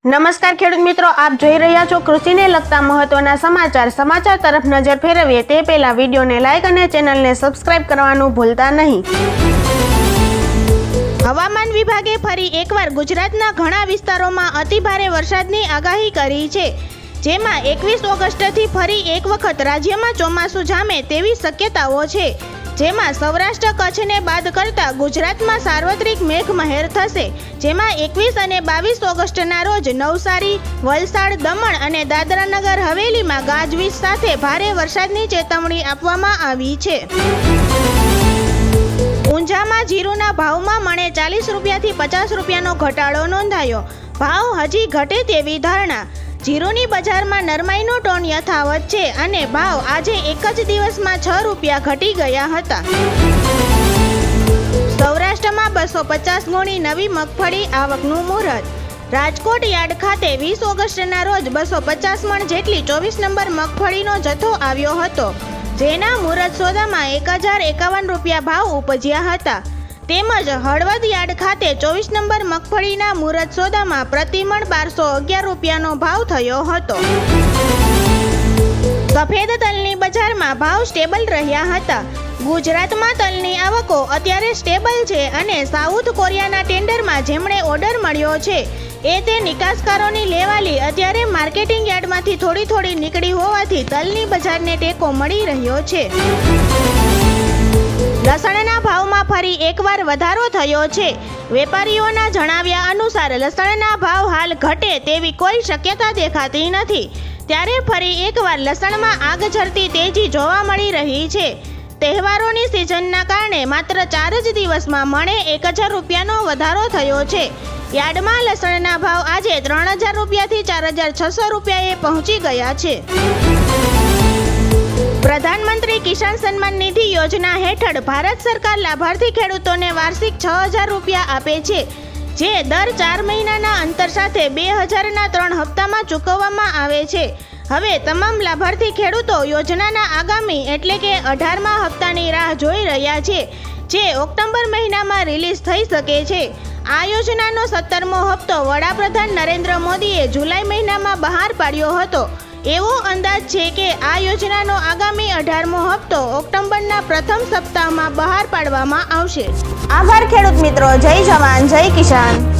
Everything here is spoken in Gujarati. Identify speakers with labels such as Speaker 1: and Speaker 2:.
Speaker 1: નમસ્કાર ખેડૂત મિત્રો, આપ જોઈ રહ્યા છો કૃષિને લગતા મહત્વના સમાચાર તરફ નજર ફેરવીએ તે પહેલા વિડીયોને લાઇક અને ચેનલને સબસ્ક્રાઇબ કરવાનું ભૂલતા નહીં। હવામાન વિભાગે ફરી એકવાર ગુજરાતના ઘણા વિસ્તારોમાં અતિભારે વરસાદની આગાહી કરી છે, જેમાં 21 ઓગસ્ટથી ફરી એક વખત રાજ્યમાં ચોમાસું જામે તેવી શક્યતાઓ છે, જેમાં સૌરાષ્ટ્ર કચ્છને બાદ કરતા ગુજરાતમાં સાર્વત્રિક મેઘમહેર થશે, જેમાં 21 અને 22 ઓગસ્ટના રોજ નવસારી, વલસાડ, દમણ અને દાદરાનગર હવેલીમાં ગાજવીજ સાથે ભારે વરસાદની ચેતવણી આપવામાં આવી છે। ઊંઝામાં જીરુના ભાવમાં મણે 40 રૂપિયાથી 50 રૂપિયાનો ઘટાડો નોંધાયો। ભાવ હજી ઘટે તેવી ધારણા। જીરુની બજારમાં નરમાઈનો ટોન યથાવત છે અને ભાવ આજે એક જ દિવસમાં 6 રૂપિયા ઘટી ગયા હતા। સૌરાષ્ટ્રમાં 250 ગુણી નવી મગફળી આવકનું મુહૂર્ત। રાજકોટ યાર્ડ ખાતે 20 ઓગસ્ટના રોજ 250 મણ જેટલી 24 નંબર મગફળીનો જથ્થો આવ્યો હતો, જેના મુહૂર્ત સોદામાં 1051 રૂપિયા ભાવ ઉપજ્યા હતા। તેમજ હળવદ યાર્ડ ખાતે 24 નંબર મગફળીના મુહૂર્ત સોદામાં પ્રતિમણ 1211 રૂપિયાનો ભાવ થયો હતો। સફેદ તલની બજારમાં ભાવ સ્ટેબલ રહ્યા હતા। ગુજરાતમાં તલની આવકો અત્યારે સ્ટેબલ છે અને સાઉથ કોરિયાના ટેન્ડરમાં જેમણે ઓર્ડર મળ્યો છે તે નિકાસકારોની લેવાલી અત્યારે માર્કેટિંગ યાર્ડમાંથી થોડી નીકળી હોવાથી તલની બજારને ટેકો મળી રહ્યો છે। લસણના ભાવમાં ફરી એકવાર વધારો થયો છે। વેપારીઓના જણાવ્યા અનુસાર લસણના ભાવ હાલ ઘટે તેવી કોઈ શક્યતા દેખાતી નથી, ત્યારે ફરી એકવાર લસણમાં આગ ઝરતી તેજી જોવા મળી રહી છે। તહેવારોની સિઝનના કારણે માત્ર 4 જ દિવસમાં મણે 1000 રૂપિયાનો વધારો થયો છે। યાર્ડમાં લસણના ભાવ આજે 3000 રૂપિયાથી 4600 રૂપિયાએ પહોંચી ગયા છે। પ્રધાનમંત્રી કિસાન સન્માન નિધિ યોજના હેઠળ ભારત સરકાર લાભાર્થી ખેડૂતોને વાર્ષિક 6000 રૂપિયા આપે છે, જે દર 4 મહિનાના અંતર સાથે 2000ના 3 હપ્તામાં ચૂકવવામાં આવે છે। હવે તમામ લાભાર્થી ખેડૂતો યોજનાના આગામી એટલે કે 18મા હપ્તાની રાહ જોઈ રહ્યા છે, જે ઓક્ટોબર મહિનામાં રિલીઝ થઈ શકે છે। આ યોજનાનો 17મો હપ્તો વડાપ્રધાન નરેન્દ્ર મોદીએ જુલાઈ મહિનામાં બહાર પાડ્યો હતો। એવો અંદાજ છે કે આ યોજનાનો આગામી 18મો હપ્તો ઓક્ટોબરના પ્રથમ સપ્તાહમાં બહાર પાડવામાં આવશે। આભાર ખેડૂત મિત્રો, જય જવાન જય કિસાન।